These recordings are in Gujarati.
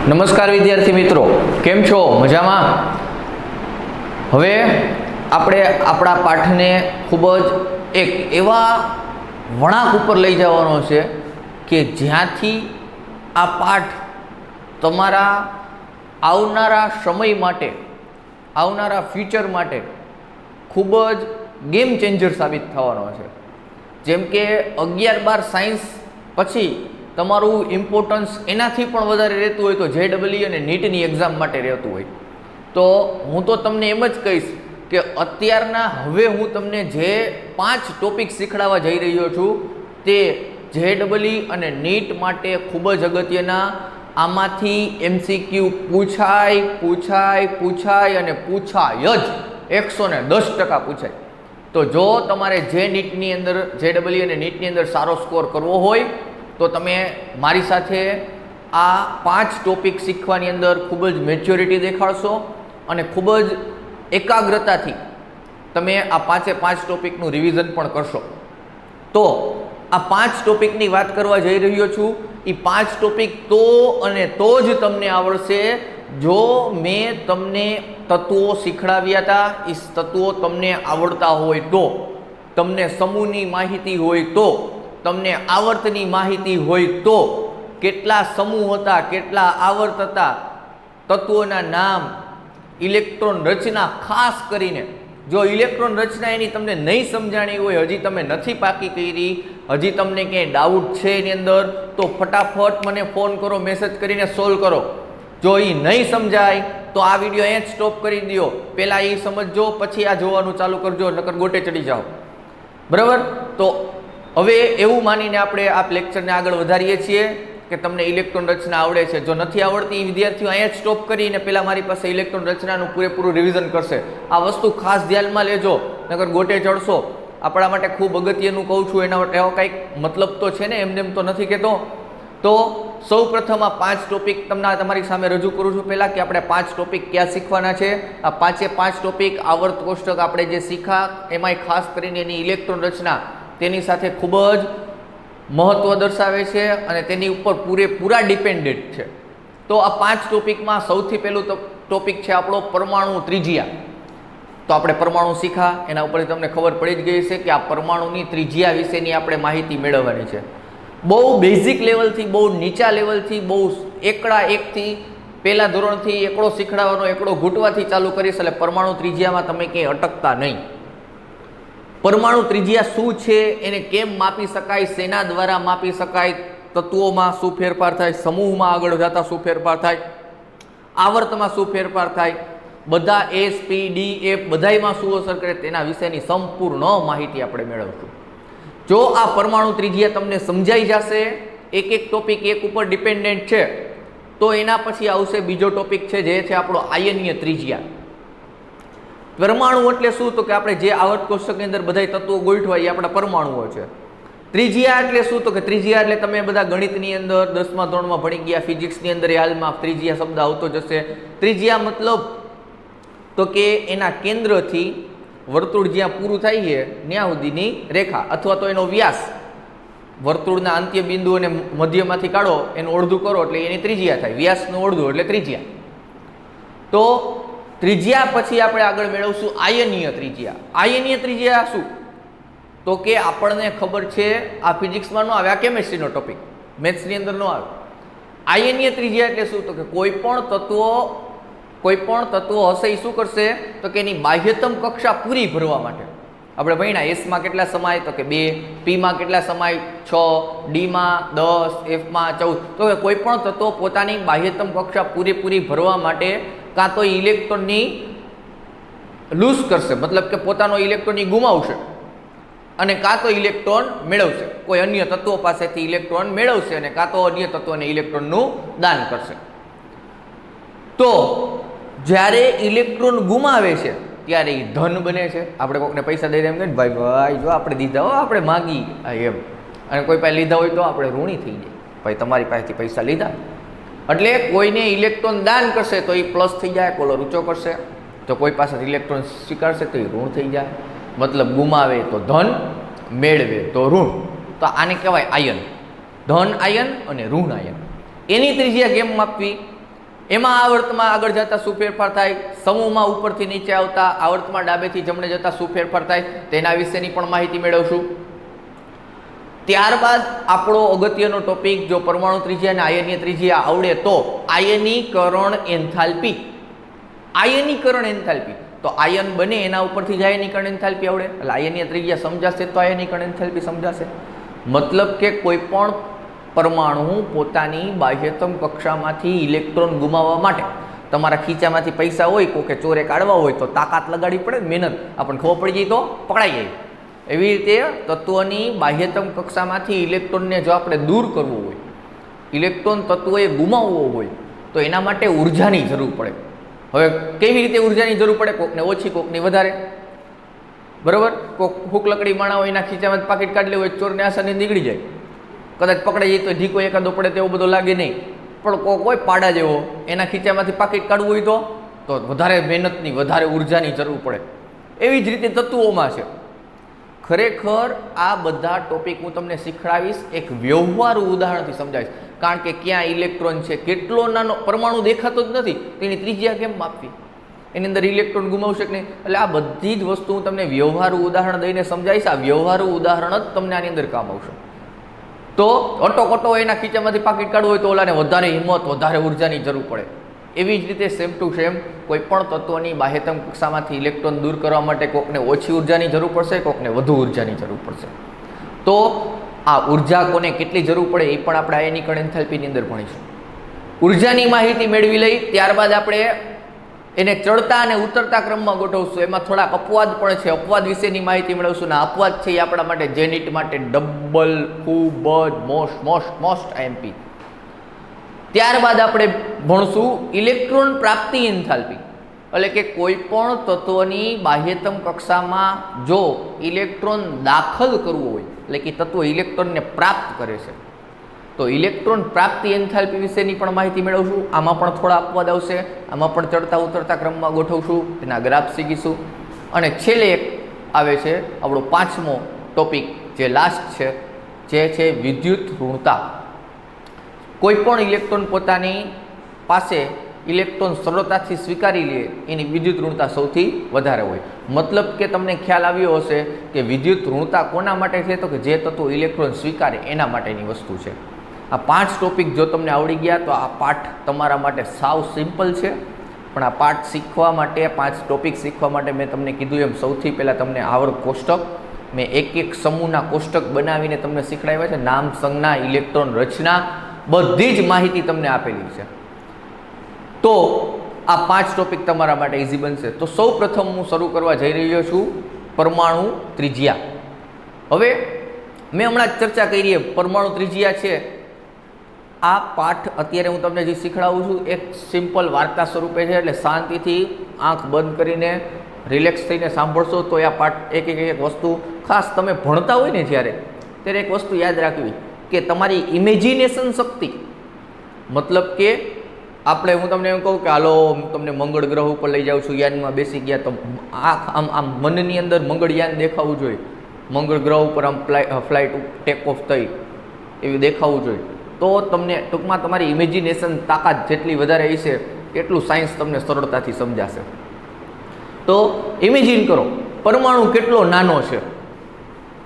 નમસ્કાર વિદ્યાર્થી મિત્રો, કેમ છો? મજામાં? હવે આપણે આપણા પાઠને ખૂબ જ એક એવા વળાંક ઉપર લઈ જવાનો છે કે જ્યાંથી આ પાઠ તમારા આવનારા સમય માટે, આવનારા ફ્યુચર માટે ખૂબ જ ગેમ ચેન્જર સાબિત થવાનો છે. જેમ કે 11-12 સાયન્સ પછી તમારું ઇમ્પોર્ટન્સ એનાથી પણ વધારે રહેતું હોય તો JEE અને નીટની એક્ઝામ માટે રહેતું હોય તો હું તો તમને એમ જ કહીશ કે અત્યારના હવે હું તમને જે 5 ટોપિક શીખડાવવા જઈ રહ્યો છું તે JEE અને નીટ માટે ખૂબ જ અગત્યના. આમાંથી MCQ પૂછાય અને પૂછાય જ 110% પૂછાય. તો જો તમારે નીટની અંદર JEE અને નીટની અંદર સારો સ્કોર કરવો હોય તો તમે મારી સાથે આ 5 ટોપિક શીખવાની અંદર ખૂબ જ મેચ્યોરિટી દેખાડશો અને ખૂબ જ એકાગ્રતાથી તમે આ 5 ટોપિકનું રિવિઝન પણ કરશો. તો આ 5 ટોપિકની વાત કરવા જઈ રહ્યો છું. એ 5 ટોપિક તો જ તમને આવડશે જો મેં તમને તત્વો શીખડાવ્યા હતા. એ તત્વો તમને આવડતા હોય તો, તમને સમૂહની માહિતી હોય તો, તમને આવર્તની માહિતી હોય તો, કેટલા સમૂહ હતા, કેટલા આવર્ત હતા, તત્વોના નામ, ઇલેક્ટ્રોન રચના, ખાસ કરીને જો ઇલેક્ટ્રોન રચના એની તમને નહીં સમજાણી હોય, હજી તમે નથી પાકી કરી, હજી તમને ક્યાંય ડાઉટ છે એની અંદર, તો ફટાફટ મને ફોન કરો, મેસેજ કરીને સોલ્વ કરો. જો એ નહીં સમજાય તો આ વિડીયો અહીંયા જ સ્ટોપ કરી દો. પહેલાં એ સમજજો, પછી આ જોવાનું ચાલુ કરજો, નકર ગોટે ચડી જાઓ. બરાબર? તો હવે એવું માનીને આપણે આ લેક્ચરને આગળ વધારીએ છીએ કે તમને ઇલેક્ટ્રોન રચના આવડે છે. જો નથી આવડતી વિદ્યાર્થીઓ અહીંયા જ સ્ટોપ કરીને પહેલાં મારી પાસે ઇલેક્ટ્રોન રચનાનું પૂરેપૂરું રિવિઝન કરશે. આ વસ્તુ ખાસ ધ્યાનમાં લેજો, નકર ગોટે ચડશો. આપણા માટે ખૂબ અગત્યનું કહું છું, એના માટે એવો કંઈક મતલબ તો છે ને, એમ તો નથી કહેતો. તો સૌ પ્રથમ આ 5 ટોપિક તમને તમારી સામે રજૂ કરું છું. પહેલાં કે આપણે 5 ટોપિક ક્યાં શીખવાના છે. આ 5 ટોપિક આવર્ત કોષ્ટક આપણે જે શીખા એમાંય ખાસ કરીને એની ઇલેક્ટ્રોન રચના તેની સાથે ખૂબ જ મહત્ત્વ દર્શાવે છે અને તેની ઉપર પૂરેપૂરા ડિપેન્ડેન્ટ છે. તો આ 5 ટોપિકમાં સૌથી પહેલું ટોપિક છે આપણો પરમાણુ ત્રિજ્યા. તો આપણે પરમાણુ શીખા, એના ઉપર તમને ખબર પડી જ ગઈ છે કે આ પરમાણુની ત્રિજ્યા વિશેની આપણે માહિતી મેળવવાની છે. બહુ બેઝિક લેવલથી, બહુ નીચા લેવલથી, બહુ એકથી પહેલા ધોરણથી એકડો શીખડાવવાનો, એકડો ઘૂંટવાથી ચાલુ કરીશ એટલે પરમાણુ ત્રિજ્યામાં તમે ક્યાંય અટકતા નહીં. પરમાણુ ત્રિજ્યા શું છે, એને કેમ માપી શકાય, શેના દ્વારા માપી શકાય, તત્વોમાં શું ફેરફાર થાય, સમૂહમાં આગળ જતા શું ફેરફાર થાય, આવર્તમાં શું ફેરફાર થાય, બધા S, P, D, F બધાયમાં શું અસર કરે, તેના વિશેની સંપૂર્ણ માહિતી આપણે મેળવશું. જો આ પરમાણુ ત્રિજ્યા તમને સમજાઈ જશે, એક ટોપિક એક ઉપર ડિપેન્ડન્ટ છે, તો એના પછી આવશે બીજો ટોપિક છે જે છે આપણો આયનીય ત્રિજ્યા. પરમાણુ એટલે શું? તો કે આપણે જે આવર્ત કોષ્ટકની અંદર બધા તત્વો ગોઠવાય એ આપણા પરમાણુઓ છે. ત્રિજ્યા એટલે શું? તો કે ત્રિજ્યા એટલે તમે બધા ગણિતની અંદર 10મા ધોરણમાં ભણી ગયા, ફિઝિક્સની અંદર હાલમાં ત્રિજ્યા શબ્દ આવતો જ હશે. ત્રિજ્યા મતલબ તો કે એના કેન્દ્રથી વર્તુળ જ્યાં પૂરું થાય છે ત્યાં સુધીની રેખા અથવા તો એનો વ્યાસ. વર્તુળના અંત્ય બિંદુ અને મધ્યમાંથી કાઢો, એનું અડધું કરો એટલે એની ત્રિજ્યા થાય. વ્યાસનું અડધું એટલે ત્રિજ્યા. તો ત્રિજ્યા પછી આપણે આગળ મેળવશું આયનીય ત્રિજ્યા. આયનીય ત્રિજ્યા શું? તો કે આપણને ખબર છે, આ ફિઝિક્સમાં ન આવે, આ કેમેસ્ટ્રીનો ટોપિક, મેથ્સની અંદર ન આવે. આયનીય ત્રિજ્યા એટલે શું? તો કે કોઈ પણ તત્વો હશે એ શું કરશે? તો કે એની બાહ્યતમ કક્ષા પૂરી ભરવા માટે આપણે ભણ્યા. એસમાં કેટલા સમાય? તો કે 2, પીમાં કેટલા સમાય? 6, ડીમાં 10, એફમાં 14. તો કે કોઈ પણ તત્વો પોતાની બાહ્યતમ કક્ષા પૂરેપૂરી ભરવા માટે કાં તો ઇલેક્ટ્રોનની લૂઝ કરશે, મતલબ કે પોતાનો ઇલેક્ટ્રોનની ગુમાવશે, અને કાં તો ઇલેક્ટ્રોન મેળવશે, કોઈ અન્ય તત્વો પાસેથી ઇલેક્ટ્રોન મેળવશે, અને કાં તો અન્ય તત્વોને ઇલેક્ટ્રોનનું દાન કરશે. તો જ્યારે ઇલેક્ટ્રોન ગુમાવે છે ત્યારે એ ધન બને છે. આપણે કોઈને પૈસા દઈ દે એમ કે ભાઈ જો આપણે દીધા હો, આપણે માગી એમ, અને કોઈ પાસે લીધા હોય તો આપણે ઋણી થઈ જાય. ભાઈ તમારી પાસેથી પૈસા લીધા એટલે કોઈને ઇલેક્ટ્રોન દાન કરશે તો એ પ્લસ થઈ જાય, કોલો ઊંચો કરશે. તો કોઈ પાસેથી ઇલેક્ટ્રોન સ્વીકારશે તો એ ઋણ થઈ જાય. મતલબ ગુમાવે તો ધન, મેળવે તો ઋણ. તો આને કહેવાય આયન, ધન આયન અને ઋણ આયન. એની ત્રિજ્યા કેમ માપવી, એમાં આવર્તમાં આગળ જતા શું ફેરફાર થાય, સમૂહમાં ઉપરથી નીચે આવતા આવર્તમાં ડાબેથી જમણે જતા શું ફેરફાર થાય તેના વિશેની પણ માહિતી મેળવશું. ત્યારબાદ આપણો અગત્યનો ટોપિક, જો પરમાણુ ત્રિજ્યા અને આયનીય ત્રિજ્યા આવડે તો આયનીકરણ એન્થાલ્પી. આયનીકરણ એન્થાલ્પી તો આયન બને એના ઉપરથી જ આયનીકરણ એન્થાલ્પી આવડે, એટલે આયનીય ત્રિજ્યા સમજાશે તો આયનીકરણ એન્થાલ્પી સમજાશે. મતલબ કે કોઈ પણ પરમાણુ પોતાની બાહ્યતમ કક્ષામાંથી ઇલેક્ટ્રોન ગુમાવવા માટે તમારા ખીચામાંથી પૈસા હોય, કોકે ચોરે કાઢવા હોય તો તાકાત લગાડવી પડે, મહેનત આપણને ખબર પડી જાય તો પકડાઈ જાય. એવી રીતે તત્વની બાહ્યતમ કક્ષામાંથી ઇલેક્ટ્રોનને જો આપણે દૂર કરવું હોય, ઇલેક્ટ્રોન તત્વોએ ગુમાવવો હોય તો એના માટે ઉર્જાની જરૂર પડે. હવે કેવી રીતે ઉર્જાની જરૂર પડે, કોકને ઓછી કોકની વધારે, બરાબર. કોક હુક લકડી માણા હોય એના ખીચામાંથી પાકીટ કાઢી લેવું હોય, ચોરને આસાની નીકળી જાય, કદાચ પકડાઈ જાય તો ઢીકો એકાદો પડે તો એવું બધું લાગે નહીં. પણ કોક હોય પાડા જેવો, એના ખીચામાંથી પાકીટ કાઢવું હોય તો વધારે મહેનતની, વધારે ઉર્જાની જરૂર પડે. એવી જ રીતે તત્વોમાં છે. ખરેખર આ બધા ટોપિક હું તમને શીખડાવીશ, એક વ્યવહારુ ઉદાહરણથી સમજાવીશ. કારણ કે ક્યાં ઇલેક્ટ્રોન છે, કેટલો નાનો પરમાણુ દેખાતો જ નથી, તેની ત્રિજ્યા કેમ માપવી, એની અંદર ઇલેક્ટ્રોન ગુમાવશે કે નહીં. એટલે આ બધી જ વસ્તુ હું તમને વ્યવહારુ ઉદાહરણ દઈને સમજાવીશ. આ વ્યવહારુ ઉદાહરણ જ તમને આની અંદર કામ આવશે. તો અટોકટો એના ખીચામાંથી પાકીટ કાઢવું હોય તો ઓલાને વધારે હિંમત, વધારે ઉર્જાની જરૂર પડે. એવી જ રીતે સેમ ટુ સેમ કોઈ પણ તત્વની બાહ્યતમ કક્ષામાંથી ઇલેક્ટ્રોન દૂર કરવા માટે કોકને ઓછી ઉર્જાની જરૂર પડશે, કોકને વધુ ઉર્જાની જરૂર પડશે. તો આ ઉર્જા કોને કેટલી જરૂર પડે એ પણ આપણે આયનીકરણ એન્થાલ્પીની અંદર ભણીશું. ઉર્જાની માહિતી મેળવી લઈ ત્યારબાદ આપણે એને ચડતા અને ઉતરતા ક્રમમાં ગોઠવશું. એમાં થોડાક અપવાદ પણ છે, અપવાદ વિશેની માહિતી મેળવશું. ને અપવાદ છે એ આપણા માટે જેનિટ માટે ડબલ, ખૂબ જ મોસ્ટ આઈએમપી. ત્યારબાદ આપણે ભણશું ઇલેક્ટ્રોન પ્રાપ્તિ એન્થાલ્પી, એટલે કે કોઈ પણ તત્વની બાહ્યતમ કક્ષામાં જો ઇલેક્ટ્રોન દાખલ કરવો હોય, એટલે કે તત્વ ઇલેક્ટ્રોનને પ્રાપ્ત કરે છે, તો ઇલેક્ટ્રોન પ્રાપ્તિ એન્થાલ્પી વિશેની પણ માહિતી મેળવશું. આમાં પણ થોડા અપવાદ આવશે, આમાં પણ ચડતા ઉતરતા ક્રમમાં ગોઠવશું, તેના ગ્રાફ શીખીશું. અને છેલ્લે એક આવે છે આપણો 5મો ટોપિક, જે લાસ્ટ છે, જે છે વિદ્યુત ઋણતા. કોઈ પણ ઇલેક્ટ્રોન પોતાની પાસે ઇલેક્ટ્રોન સરળતાથી સ્વીકારી લે એની વિદ્યુત ઋણતા સૌથી વધારે હોય. મતલબ કે તમને ખ્યાલ આવ્યો હશે કે વિદ્યુત ઋણતા કોના માટે છે, તો કે જે તત્વો ઇલેક્ટ્રોન સ્વીકારે એના માટેની વસ્તુ છે. આ 5 ટોપિક જો તમને આવડી ગયા તો આ પાઠ તમારા માટે સાવ સિમ્પલ છે. પણ આ પાઠ શીખવા માટે, 5 ટોપિક શીખવા માટે મેં તમને કીધું એમ સૌથી પહેલાં તમને આવર્ત કોષ્ટક, મેં એક સમૂહના કોષ્ટક બનાવીને તમને શીખડાવ્યા છે. નામ, સંજ્ઞા, ઇલેક્ટ્રોન રચના, બધી જ માહિતી તમને આપેલી છે. તો આ 5 ટોપિક તમારા માટે ઇઝી બનશે. તો સૌ પ્રથમ હું શરૂ કરવા જઈ રહ્યો છું પરમાણુ ત્રિજ્યા. હવે મેં હમણાં જ ચર્ચા કરી, પરમાણુ ત્રિજ્યા છે. આ પાઠ અત્યારે હું તમને જે શીખડાવું છું એક સિમ્પલ વાર્તા સ્વરૂપે છે, એટલે શાંતિથી આંખ બંધ કરીને રિલેક્સ થઈને સાંભળશો તો આ પાઠ એક વસ્તુ ખાસ તમે ભણતા હોય ને જ્યારે, ત્યારે એક વસ્તુ યાદ રાખવી કે તમારી ઇમેજિનેશન શક્તિ, મતલબ કે આપણે, હું તમને એમ કહું કે હાલો તમને મંગળ ગ્રહ ઉપર લઈ જાઉં છું, યાનમાં બેસી ગયા, તો આમ મનની અંદર મંગળ યાન દેખાવું જોઈએ, મંગળ ગ્રહ ઉપર આમ ફ્લાઇટ ટેક ઓફ થઈ એવી દેખાવું જોઈએ. તો તમને ટૂંકમાં તમારી ઇમેજિનેશન તાકાત જેટલી વધારે હશે એટલું સાયન્સ તમને સરળતાથી સમજાશે. તો ઇમેજિન કરો પરમાણુ કેટલો નાનો છે.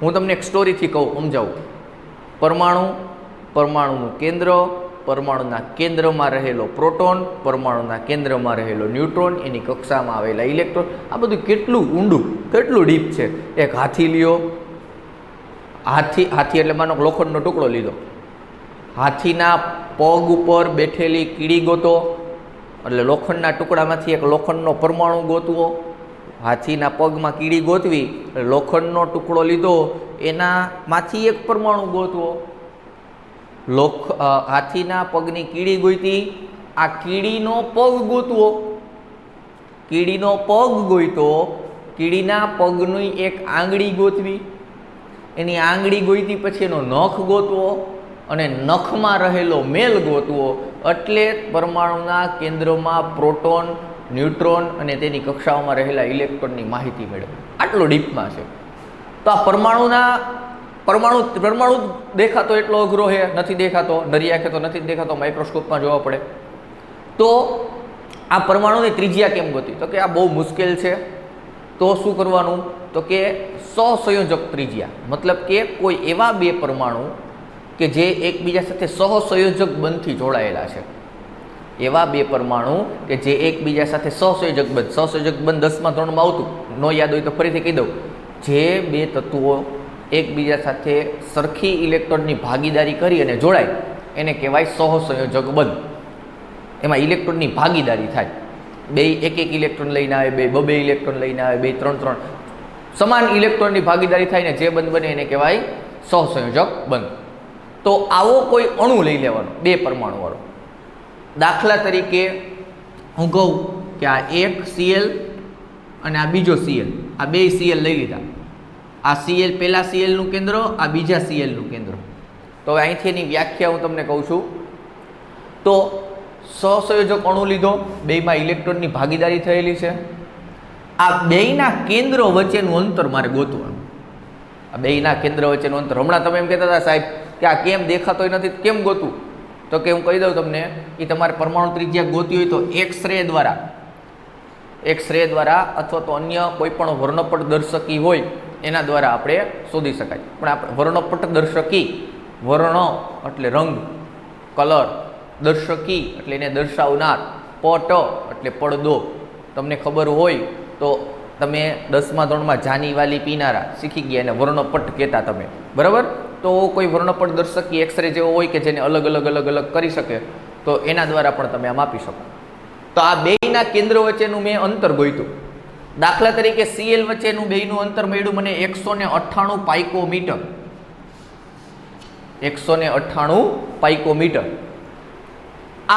હું તમને એક સ્ટોરીથી કહું, સમજાવું. પરમાણુનું કેન્દ્ર, પરમાણુના કેન્દ્રમાં રહેલો પ્રોટોન, પરમાણુના કેન્દ્રમાં રહેલો ન્યુટ્રોન, એની કક્ષામાં આવેલા ઇલેક્ટ્રોન, આ બધું કેટલું ઊંડું, કેટલું ડીપ છે. એક હાથી લ્યો, હાથી એટલે માનો લોખંડનો ટુકડો લીધો, હાથીના પગ ઉપર બેઠેલી કીડી ગોતો, એટલે લોખંડના ટુકડામાંથી એક લોખંડનો પરમાણુ ગોતવો. હાથીના પગમાં કીડી ગોતવી, લોખંડનો ટુકડો લીધો, એનામાંથી એક પરમાણુ ગોતવો. હાથીના પગની કીડી ગોતી, આ કીડીનો પગ ગોતવો. કીડીનો પગ ગોઈતો, કીડીના પગની એક આંગળી ગોતવી, એની આંગળી ગોતી પછી એનો નખ ગોતવો અને નખમાં રહેલો મેલ ગોતવો. એટલે પરમાણુના કેન્દ્રમાં પ્રોટોન, ન્યુટ્રોન અને તેની કક્ષાઓમાં રહેલા ઇલેક્ટ્રોનની માહિતી મેળવે. આટલું ડીપમાં છે. તો આ પરમાણુના પરમાણુ દેખાતો એટલો અઘરો છે, નથી દેખાતો, નરી આંખે તો નથી દેખાતો, માઇક્રોસ્કોપમાં જોવા પડે. તો આ પરમાણુની ત્રિજ્યા કેમ ગોતી? તો કે આ બહુ મુશ્કેલ છે. તો શું કરવાનું? તો કે સહસંયોજક ત્રિજ્યા, મતલબ કે કોઈ એવા બે પરમાણુ કે જે એકબીજા સાથે સહસંયોજક બંધથી જોડાયેલા છે, એવા બે પરમાણુ કે જે એકબીજા સાથે સહસંયોજક બંધ 10મા ધોરણમાં આવતું, ન યાદ હોય તો ફરીથી કહી દઉં. જે બે તત્વો એકબીજા સાથે સરખી ઇલેક્ટ્રોનની ભાગીદારી કરી અને જોડાય એને કહેવાય સહસંયોજક બંધ. એમાં ઇલેક્ટ્રોનની ભાગીદારી થાય, બે એક ઇલેક્ટ્રોન લઈને આવે, બે ઇલેક્ટ્રોન લઈને આવે, બે ત્રણ સમાન ઇલેક્ટ્રોનની ભાગીદારી થાય ને જે બંધ બને એને કહેવાય સહસંયોજક બંધ. તો આવો કોઈ અણુ લઈ લેવાનો, બે પરમાણુવાળો. દાખલા તરીકે હું કહું કે આ એક Cl અને આ બીજો Cl, આ બે Cl લઈ લીધા. આ Cl પહેલા Clનું કેન્દ્ર, આ બીજા Clનું કેન્દ્ર. તો હવે અહીંથી એની વ્યાખ્યા હું તમને કહું છું. તો સહસંયોજક અણુ લીધો, બેમાં ઇલેક્ટ્રોનની ભાગીદારી થયેલી છે. આ બેયના કેન્દ્રો વચ્ચેનું અંતર મારે ગોતવાનું. આ બેયના કેન્દ્ર વચ્ચેનું અંતર, હમણાં તમે એમ કહેતા હતા સાહેબ કે આ કેમ દેખાતોય નથી, કેમ ગોતું? તો કે હું કહી દઉં તમને, એ તમારે પરમાણુ ત્રિજ્યા ગોતી હોય તો એક શ્રેય દ્વારા અથવા તો અન્ય કોઈ પણ વર્ણપટ દર્શકી હોય એના દ્વારા આપણે શોધી શકાય. પણ આપણે વર્ણપટ દર્શકી, વર્ણ એટલે રંગ, કલર, દર્શકી એટલે એને દર્શાવનાર, પટ એટલે પડદો. તમને ખબર હોય તો તમે 10મા ધોરણમાં જાની વાલી પીનારા શીખી ગયા, એને વર્ણપટ કહેતા તમે, બરાબર? તો કોઈ વર્ણપટ દર્શકી એક્સરે જેવો હોય કે જેને અલગ અલગ કરી શકે, તો એના દ્વારા પણ તમે આ માપી શકો. તો આ બેયના કેન્દ્ર વચ્ચેનું મેં અંતર ગોત્યું. દાખલા તરીકે Cl વચ્ચેનું બેયનું અંતર મળ્યું મને 198 પાઇકોમીટર. 198 પાઇકોમીટર.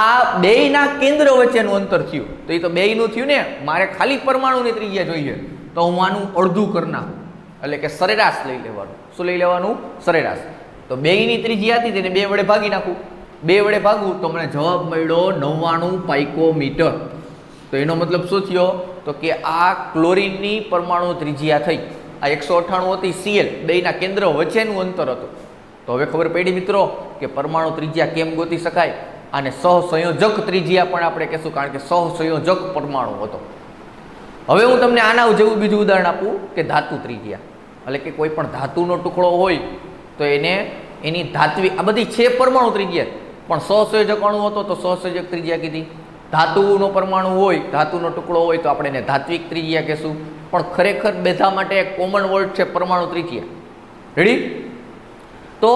આ બેયના કેન્દ્ર વચ્ચેનું અંતર થયું. તો એ તો બેયનું થયું ને, મારે ખાલી પરમાણુની ત્રિજ્યા જોઈએ. તો હું આનું અડધું કરી નાખું, એટલે કે સરેરાશ લઈ લેવાનું. શું લઈ લેવાનું? સરેરાશ. તો બેયની ત્રિજ્યા હતી તેને 2 વડે ભાગી નાખું. 2 વડે ભાગું તો મને જવાબ મળ્યો 99 પાઇકોમીટર. તો એનો મતલબ શું થયો? તો કે આ ક્લોરીનની પરમાણુ ત્રિજ્યા થઈ. આ 198 હતી Cl, બેયના કેન્દ્ર વચ્ચેનું અંતર હતું. તો હવે ખબર પડી મિત્રો કે પરમાણુ ત્રિજ્યા કેમ ગોતી શકાય. અને સહસંયોજક ત્રિજ્યા પણ આપણે કહેશું, કારણ કે સહસંયોજક પરમાણુ હતો. હવે હું તમને આના જેવું બીજું ઉદાહરણ આપું કે ધાતુ ત્રિજ્યા, એટલે કે કોઈ પણ ધાતુનો ટુકડો હોય તો એને એની ધાત્વિક, આ બધી છે પરમાણુ ત્રિજ્યા, પણ સહસંયોજક અણુ હતો તો સહસંયોજક ત્રિજ્યા કીધી. ધાતુનો પરમાણુ હોય, ધાતુનો ટુકડો હોય તો આપણે એને ધાત્વિક ત્રિજ્યા કહેશું. પણ ખરેખર બધા માટે એક કોમન વર્ડ છે પરમાણુ ત્રિજ્યા. રેડી? તો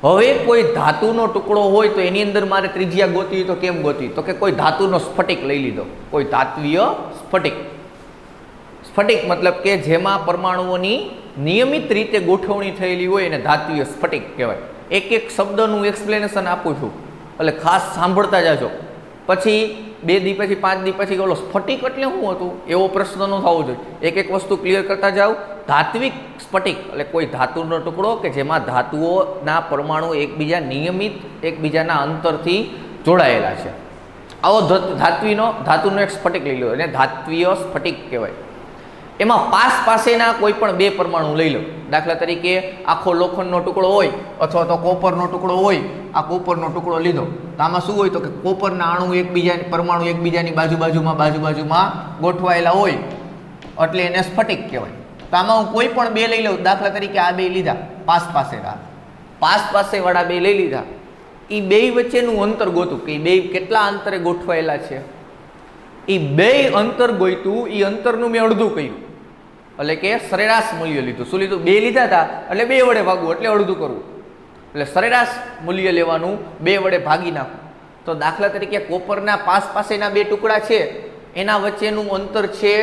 હવે કોઈ ધાતુનો ટુકડો હોય તો એની અંદર મારે ત્રિજ્યા ગોતવી તો કેમ ગોતવી? તો કે કોઈ ધાતુનો સ્ફટિક લઈ લીધો, કોઈ ધાત્વીય સ્ફટિક. સ્ફટિક મતલબ કે જેમાં પરમાણુઓની નિયમિત રીતે ગોઠવણી થયેલી હોય એને ધાત્વીય સ્ફટિક કહેવાય. એક શબ્દનું એક્સપ્લેનેશન આપું છું, એટલે ખાસ સાંભળતા જાજો. પછી 2 દી પછી 5 દી પછી ઓલો સ્ફટિક એટલે શું હતું એવો પ્રશ્ન ન થવો જોઈએ. એક વસ્તુ ક્લિયર કરતા જાઓ. ધાત્વિક સ્ફટિક એટલે કોઈ ધાતુનો ટુકડો કે જેમાં ધાતુઓના પરમાણુ એકબીજા નિયમિત એકબીજાના અંતરથી જોડાયેલા છે. આવો ધાતુનો એક સ્ફટિક લઈ લો, એને ધાત્વીય સ્ફટિક કહેવાય. એમાં પાસેના કોઈ પણ 2 પરમાણુ લઈ લો. દાખલા તરીકે આખો લોખંડનો ટુકડો હોય અથવા તો કોપરનો ટુકડો હોય. આ કોપરનો ટુકડો લીધો તો આમાં શું હોય? તો કે કોપરના અણુ પરમાણુ એકબીજાની બાજુબાજુમાં ગોઠવાયેલા હોય, એટલે એને સ્ફટિક કહેવાય. તો આમાં હું કોઈ પણ 2 લઈ લઉં. દાખલા તરીકે આ 2 લીધા, પાસેવાળા 2 લઈ લીધા. એ 2 વચ્ચેનું અંતર ગોતું કે એ 2 કેટલા અંતરે ગોઠવાયેલા છે. એ 2 અંતર ગોતું, એ અંતરનું મેં અડધું કર્યું, એટલે કે સરેરાશ મૂલ્ય લીધું. શું લીધું? 2 લીધા હતા એટલે 2 વડે ભાગવું, એટલે અડધું કરવું. એટલે સરેરાશ મૂલ્ય લેવાનું, 2 વડે ભાગી નાખવું. તો દાખલા તરીકે કોપરના પાસેના 2 ટુકડા છે, એના વચ્ચેનું અંતર છે,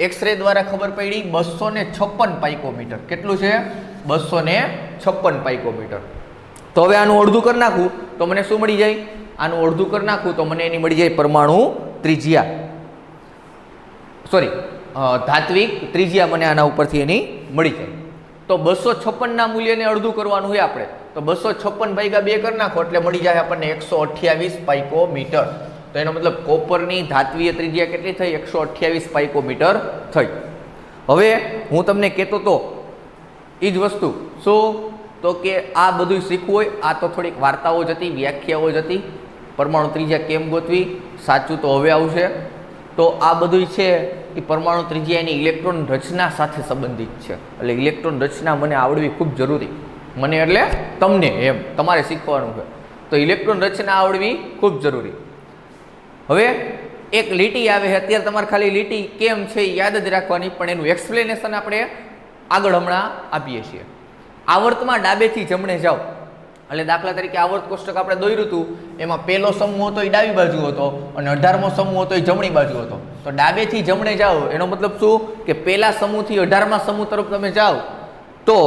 એક્સરે દ્વારા ખબર પડી 256 પાઇકોમીટર. કેટલું છે? 256 પાઇકોમીટર. તો હવે આનું અડધું કરી નાખું તો મને શું મળી જાય? આનું અડધું કરી નાખું તો મને એની મળી જાય પરમાણુ ત્રિજ્યા, ધાત્વિક ત્રિજ્યા મને આના ઉપરથી એની મળી જાય. તો 256ના મૂલ્યને અડધું કરવાનું હોય આપણે, તો 256 ભાગ્યા 2 કરી નાખો એટલે મળી જાય આપણને 128 પાઇકોમીટર. તો એનો મતલબ કોપરની ધાત્વીય ત્રિજ્યા કેટલી થઈ? 128 પાઇકોમીટર થઈ. હવે હું તમને કહેતો હતો એ જ વસ્તુ શું તો કે આ બધું શીખવું હોય આ તો થોડીક વાર્તાઓ જ હતી, વ્યાખ્યાઓ જ હતી. પરમાણુ ત્રિજ્યા કેમ ગોતવી સાચું તો હવે આવશે. તો આ બધું છે એ પરમાણુ ત્રિજ્યા એની ઇલેક્ટ્રોન રચના સાથે સંબંધિત છે. એટલે ઇલેક્ટ્રોન રચના મને આવડવી ખૂબ જરૂરી, મને એટલે તમને, એમ તમારે શીખવાનું છે. તો ઇલેક્ટ્રોન રચના આવડવી ખૂબ જરૂરી. હવે એક લીટી આવે છે, અત્યારે તમારે ખાલી લીટી કેમ છે એ યાદ જ રાખવાની, પણ એનું એક્સપ્લેનેશન આપણે આગળ હમણાં આપીએ છીએ. આવર્તમાં ડાબેથી જમણે જાઓ એટલે દાખલા તરીકે આવર્ત કોષ્ટક આપણે દોર્યું હતું, એમાં પહેલો સમૂહ હતો એ ડાબી બાજુ હતો અને 18મો સમૂહ હતો એ જમણી બાજુ હતો. તો ડાબેથી જમણે જાઓ એનો મતલબ શું કે પહેલા સમૂહથી 18મા સમૂહ તરફ તમે જાઓ તો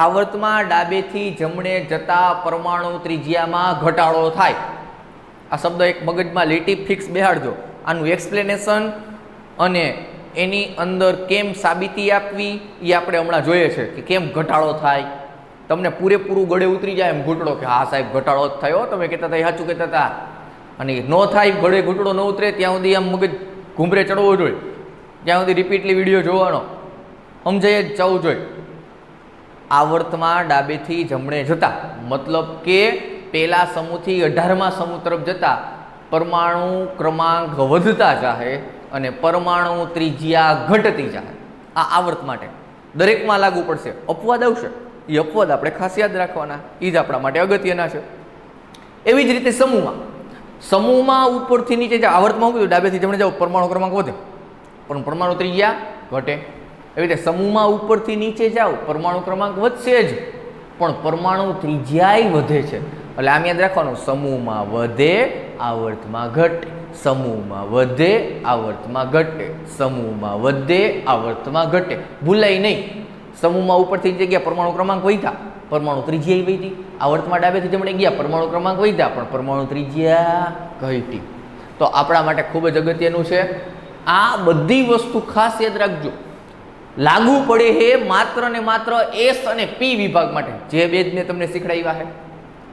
આવર્તમાં ડાબેથી જમણે જતા પરમાણુ ત્રિજ્યામાં ઘટાડો થાય. આ શબ્દ એક મગજમાં લીટી ફિક્સ બેહાડજો. આનું એક્સપ્લેનેશન અને એની અંદર કેમ સાબિતી આપવી એ આપણે હમણાં જોઈએ છે કે કેમ ઘટાડો થાય. તમને પૂરેપૂરું ગળે ઉતરી જાય એમ ઘૂંટડો કે હા સાહેબ ઘટાડો જ થયો, તમે કહેતા હતા એ સાચું કહેતા હતા. અને ન થાય ગળે ઘૂંટડો ન ઉતરે ત્યાં સુધી આમ મગજ ઘૂમરે ચડવો જોઈએ, ત્યાં સુધી રિપીટલી વિડીયો જોવાનો, સમજાય જ જવું જોઈએ. આવર્તમાં ડાબેથી જમણે જતા મતલબ કે પહેલા સમૂહથી 18મા સમૂહ તરફ જતા પરમાણુ ક્રમાંક વધતા જાહે અને પરમાણુ ત્રિજ્યા ઘટતી જાહે. આ આવર્ત માટે દરેકમાં લાગુ પડશે. અપવાદ આવશે, એ અપવાદ આપણે ખાસ યાદ રાખવાના, એ જ આપણા માટે અગત્યના છે. એવી જ રીતે સમૂહમાં ઉપરથી નીચે જાઓ, આવર્તમાં શું કીધું ડાબેથી જમણે જાઓ પરમાણુ ક્રમાંક વધે પણ પરમાણુ ત્રિજ્યા ઘટે. એવી રીતે સમૂહમાં ઉપરથી નીચે જાઓ પરમાણુ ક્રમાંક વધશે જ પણ પરમાણુ ત્રિજ્યાય વધે છે. એટલે આમ યાદ રાખવાનું, સમૂહમાં વધે આવર્તમાં ઘટે, સમૂહમાં વધે આવર્તમાં ઘટે, સમૂહમાં વધે આવર્તમાં ઘટે. ભૂલાય નહીં, સમૂહમાં ઉપરથી જગ્યા પરમાણુ ક્રમાંક વધ્યા, પરમાણુ ત્રિજ્યા વધી. આવર્તમાં ડાબેથી જમણે ગયા પરમાણુ ક્રમાંક વધ્યા પણ પરમાણુ ત્રિજ્યા ઘટી. તો આપણા માટે ખૂબ જ અગત્યનું છે. આ બધી વસ્તુ ખાસ યાદ રાખજો. લાગુ પડે છે માત્ર ને માત્ર એસ અને પી વિભાગ માટે, જે બે જ મેં તમને શીખડાવ્યા છે.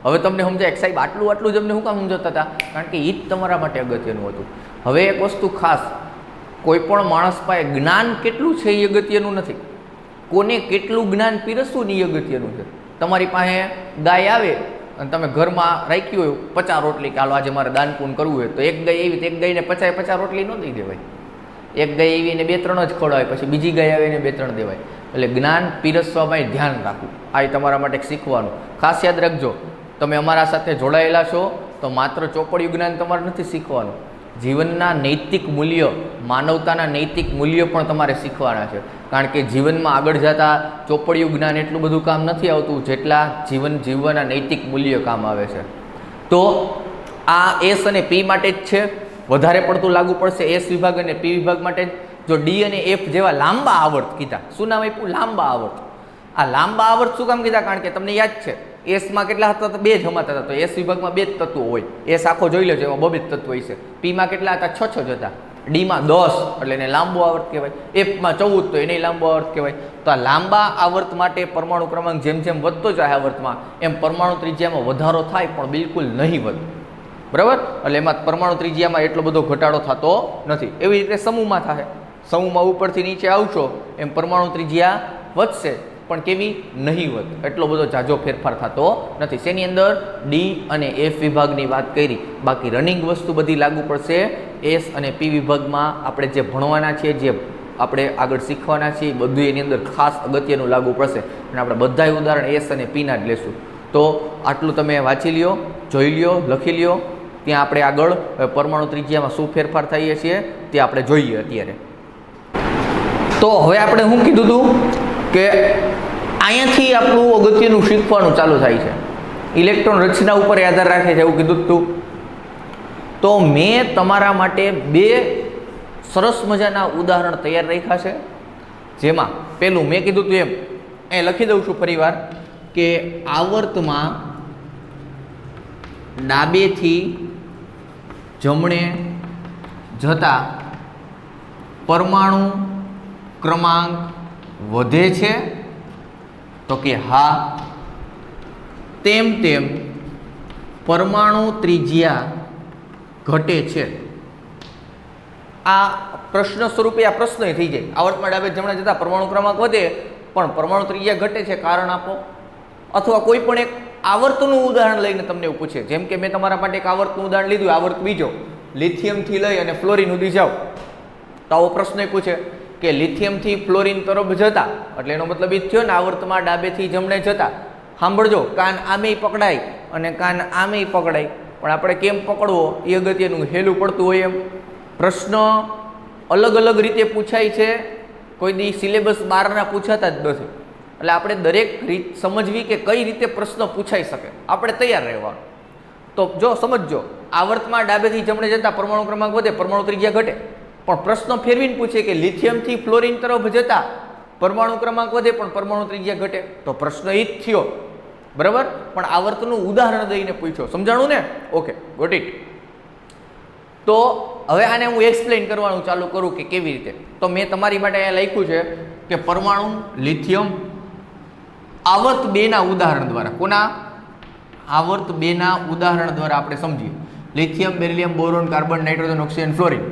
હવે તમને સમજાય સાહેબ આટલું જ અમને શું કામ સમજાવતા હતા, કારણ કે એ જ તમારા માટે અગત્યનું હતું. હવે એક વસ્તુ ખાસ, કોઈ પણ માણસ પાસે જ્ઞાન કેટલું છે એ અગત્યનું નથી, કોને કેટલું જ્ઞાન પીરસવું ને એ અગત્યનું છે. તમારી પાસે ગાય આવે અને તમે ઘરમાં રાખી હોય 50 રોટલી, કે હાલો આજે મારે દાન પૂન કરવું હોય તો એક ગાય એવી, એક ગાયને 50 રોટલી ન દઈ દેવાય. એક ગાય એવીને 2-3 જ ખવડાવાય, પછી બીજી ગાય આવીને 2-3 દેવાય. એટલે જ્ઞાન પીરસવામાં ધ્યાન રાખવું, આ તમારા માટે શીખવાનું. ખાસ યાદ રાખજો, તમે અમારા સાથે જોડાયેલા છો તો માત્ર ચોપડિયું જ્ઞાન તમારે નથી શીખવાનું, જીવનના નૈતિક મૂલ્ય, માનવતાના નૈતિક મૂલ્યો પણ તમારે શીખવાના છે. કારણ કે જીવનમાં આગળ જતાં ચોપડિયું જ્ઞાન એટલું બધું કામ નથી આવતું જેટલા જીવન જીવવાના નૈતિક મૂલ્યો કામ આવે છે. તો આ એસ અને પી માટે જ છે, વધારે પડતું લાગુ પડશે એસ વિભાગ અને પી વિભાગ માટે જ. જો ડી અને એફ જેવા લાંબા આવર્ત કીધા, શું નામ આપ્યું? લાંબા આવર્ત. આ લાંબા આવર્ત શું કામ કીધા? કારણ કે તમને યાદ છે એસમાં કેટલા હતા? 2 જ હમાતા હતા. તો એસ વિભાગમાં 2 જ તત્વો હોય. એસ આખો જોઈ લેજો, એમાં 2 જ તત્વો હોય છે. પીમાં કેટલા હતા? 6 જ હતા. ડીમાં 10 એટલે એને લાંબો આવર્ત કહેવાય. એફમાં 14 તો એને લાંબો આવર્ત કહેવાય. તો આ લાંબા આવર્ત માટે પરમાણુ ક્રમાંક જેમ જેમ વધતો જાય આવર્તમાં એમ પરમાણુ ત્રિજ્યામાં વધારો થાય પણ બિલકુલ નહીં વધે. બરાબર? એટલે એમાં પરમાણુ ત્રિજ્યામાં એટલો બધો ઘટાડો થતો નથી. એવી રીતે સમૂહમાં થાય, સમૂહમાં ઉપરથી નીચે આવશો એમ પરમાણુ ત્રિજ્યા વધશે પણ કેવી? નહીવત. એટલો બધો ઝાઝો ફેરફાર થતો નથી. શેની અંદર? ડી અને એફ વિભાગની વાત કરી. બાકી રનિંગ વસ્તુ બધી લાગુ પડશે એસ અને પી વિભાગમાં. આપણે જે ભણવાના છીએ, જે આપણે આગળ શીખવાના છીએ, બધું એની અંદર ખાસ અગત્યનું લાગુ પડશે. અને આપણે બધાય ઉદાહરણ એસ અને પીના જ લેશું. તો આટલું તમે વાંચી લ્યો, જોઈ લ્યો, લખી લ્યો. ત્યાં આપણે આગળ પરમાણુ ત્રિજ્યામાં શું ફેરફાર થઈએ છીએ તે આપણે જોઈએ અત્યારે. તો હવે આપણે શું કીધું હતું કે અહીંયાથી આપણું અગત્યનું શીખવાનું ચાલુ થાય છે. ઇલેક્ટ્રોન રચના ઉપર આધાર રાખે છે એવું કીધું હતું. તો મેં તમારા માટે 2 સરસ મજાના ઉદાહરણ તૈયાર રાખ્યા છે. જેમાં પહેલું મેં કીધું હતું એમ અહીં લખી દઉં છું ફરીવાર કે આવર્તમાં ડાબેથી જમણે જતા પરમાણુ ક્રમાંક વધે છે તો કે હા, તેમ તેમ પરમાણુ ત્રિજ્યા ઘટે છે. આ પ્રશ્ન સ્વરૂપે આ પ્રશ્ન થઈ જાય. આવર્તમાં ડાબે જમણે જતા પરમાણુ ક્રમાંક વધે પણ પરમાણુ ત્રિજ્યા ઘટે છે, કારણ આપો. અથવા કોઈ પણ એક આવર્તનું ઉદાહરણ લઈને તમને એવું પૂછે, જેમ કે મેં તમારા માટે એક આવર્તનું ઉદાહરણ લીધું, આવર્ત બીજો, લિથિયમથી લઈ અને ફ્લોરિન સુધી જાઓ, તો આવો પ્રશ્ન પૂછે કે લિથિયમથી ફ્લોરિન તરફ જતા, એટલે એનો મતલબ એ થયો ને આવર્તમાં ડાબેથી જમણે જતા. સાંભળજો, કાન આમેય પકડાય અને કાન આમેય પકડાય, પણ આપણે કેમ પકડવો એ અગત્યનું, હેલું પડતું હોય એમ. પ્રશ્ન અલગ અલગ રીતે પૂછાય છે, કોઈ દી સિલેબસ 12ના પૂછાતા જ નથી. એટલે આપણે દરેક રીત સમજવી કે કઈ રીતે પ્રશ્ન પૂછાઈ શકે, આપણે તૈયાર રહેવાનું. તો જો સમજજો, આવર્તમાં ડાબેથી જમણે જતા પરમાણુ ક્રમાંક વધે, પરમાણુ ત્રિજ્યા ઘટે. પણ પ્રશ્ન ફેરવીને પૂછે કે લિથિયમથી ફ્લોરિન તરફ જતા પરમાણુ ક્રમાંક વધે પણ પરમાણુ ત્રિજ્યા ઘટે, તો પ્રશ્ન એ જ થયો, બરાબર. પણ આવર્તનું ઉદાહરણ દઈને પૂછ્યો, સમજાણું ને? Okay, got it. તો હવે આને હું એક્સપ્લેન કરવાનું ચાલુ કરું કે કેવી રીતે. તો મેં તમારી માટે અહીંયા લખ્યું છે કે પરમાણુ લિથિયમ આવર્ત 2ના ઉદાહરણ દ્વારા, કોના? આવર્ત 2ના ઉદાહરણ દ્વારા આપણે સમજીએ. Lithium, beryllium, boron, carbon, nitrogen, oxygen, fluorine.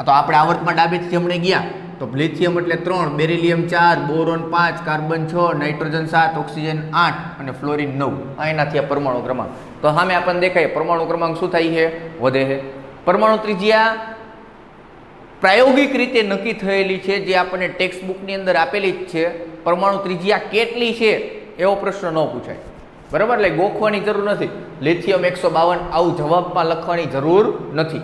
તો આપણે આવર્તમાં ડાબેથી જમણે ગયા તો લિથિયમ એટલે 3, beryllium 4, boron 5, carbon 6, nitrogen 7, oxygen 8 અને ફ્લોરિન 9. એનાથી આ પરમાણુ ક્રમાંક. તો સામે આપણને દેખાય પરમાણુ ક્રમાંક શું થાય છે? વધે છે. પરમાણુ ત્રિજ્યા પ્રાયોગિક રીતે નક્કી થયેલી છે, જે આપણને ટેક્સ્ટ બુકની અંદર આપેલી જ છે. પરમાણુ ત્રિજ્યા કેટલી છે એવો પ્રશ્ન ન પૂછાય, બરાબર. એટલે ગોખવાની જરૂર નથી. લિથિયમ 152 આવું જવાબમાં લખવાની જરૂર નથી.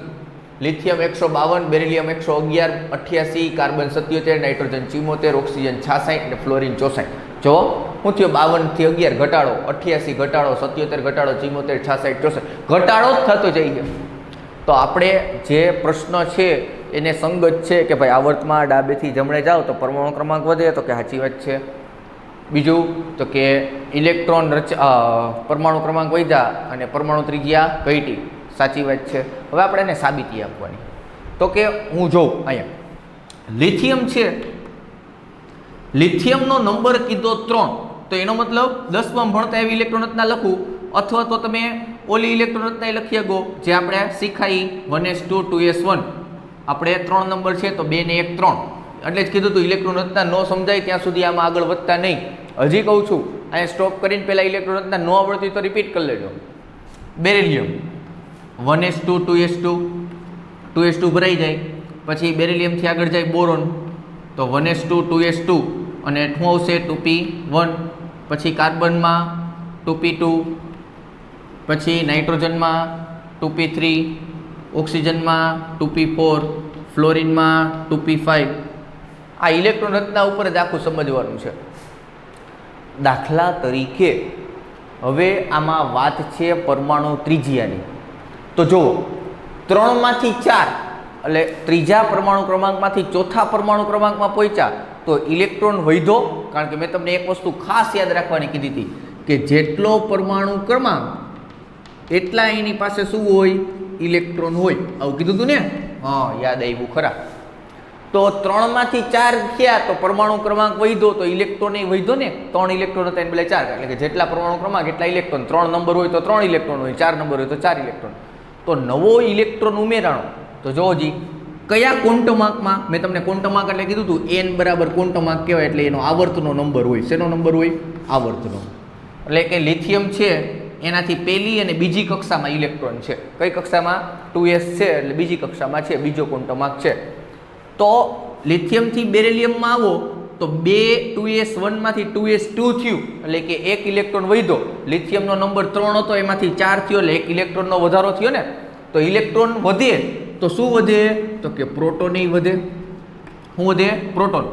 Lithium 152, beryllium 111, 88, carbon 77, nitrogen 74, oxygen 66 અને ફ્લોરિન 64. જો શું થયો? 52 થી 11 ઘટાડો, 88 ઘટાડો, 77 ઘટાડો, 74, 66, 64 ઘટાડો જ થતો જાય છે. તો આપણે જે પ્રશ્ન છે એને સંગત છે કે ભાઈ આવર્તમાં ડાબેથી જમણે જાઓ તો પરમાણુ ક્રમાંક વધે, તો કે સાચી વાત છે. બીજું તો કે ઇલેક્ટ્રોન પરમાણુ ક્રમાંક વધ્યા અને પરમાણુ ત્રિજ્યા ઘટી, સાચી વાત છે. હવે આપણે એને સાબિતી આપવાની. તો કે હું જોઉં અહીંયા લિથિયમ છે, લિથિયમનો નંબર કીધો 3, તો એનો મતલબ 10માં ભણતા એવી ઇલેક્ટ્રોન રચના લખું, અથવા તો તમે ઓલી ઇલેક્ટ્રોન રચના લખી શકો જે આપણે શીખાઈ 1s2 2s1. આપણે 3 નંબર છે તો 2 ને 1 3, એટલે જ કીધું તું ઇલેક્ટ્રોન રચના ન સમજાય ત્યાં સુધી આમાં આગળ વધતા નહીં. હજી કહું છું, અહીંયા સ્ટોપ કરીને પહેલાં ઇલેક્ટ્રોન રચના ન આવડતી તો રિપીટ કરી લેજો. બેરિલિયમ 1s2 2s2, 2s2 ભરાઈ જાય, પછી બેરિલિયમથી આગળ જાય બોરોન, તો 1s2 2s2 અને શું આવશે? 2p1. પછી કાર્બનમાં 2p2, પછી નાઇટ્રોજનમાં 2p3, ઓક્સિજનમાં 2p4, ફ્લોરિનમાં 2p5. આ ઇલેક્ટ્રોન રચના ઉપર જ આખું સમજવાનું છે. દાખલા તરીકે હવે આમાં વાત છે પરમાણુ ત્રિજ્યાની. તો જુઓ, 3માંથી 4 એટલે ત્રીજા પરમાણુ ક્રમાંકમાંથી ચોથા પરમાણુ ક્રમાંકમાં પહોંચ્યા તો ઇલેક્ટ્રોન વધ્યો. કારણ કે મેં તમને એક વસ્તુ ખાસ યાદ રાખવાની કીધી હતી કે જેટલો પરમાણુ ક્રમાંક એટલા એની પાસે શું હોય? ઇલેક્ટ્રોન હોય. આવું કીધું હતું ને? હા, યાદ આવ્યું ખરા. તો 3માંથી 4 થયા તો પરમાણુ ક્રમાંક વધ્યો, તો ઇલેક્ટ્રોન એ વધ્યો ને. 3 ઇલેક્ટ્રોન હતા એને બદલે 4, એટલે કે જેટલા પરમાણુ ક્રમાંક એટલા ઇલેક્ટ્રોન. 3 નંબર હોય તો 3 ઇલેક્ટ્રોન હોય, 4 નંબર હોય તો 4 ઇલેક્ટ્રોન. તો નવો ઇલેક્ટ્રોન ઉમેરાણો. તો જોવો જી, કયા ક્વોન્ટમાર્કમાં? મેં તમને ક્વોન્ટમાર્ક એટલે કીધું હતું n બરાબર ક્વોન્ટમાર્ક કહેવાય, એટલે એનો આવર્તનો નંબર હોય. શેનો નંબર હોય? આવર્તનો. એટલે કે લિથિયમ છે એનાથી પહેલી અને બીજી કક્ષામાં ઇલેક્ટ્રોન છે. કઈ કક્ષામાં? 2s છે, એટલે બીજી કક્ષામાં છે, બીજો ક્વોન્ટમાર્ક છે. તો લિથિયમથી બેરિલિયમમાં આવો તો 2s1માંથી 2s2 થયું, એટલે કે 1 ઇલેક્ટ્રોન વધ્યો. લિથિયમનો નંબર 3 હતો, એમાંથી 4 થયો, એટલે 1 ઇલેક્ટ્રોનનો વધારો થયો ને. તો ઇલેક્ટ્રોન વધે તો શું વધે? તો કે પ્રોટોન વધે. શું વધે? પ્રોટોન.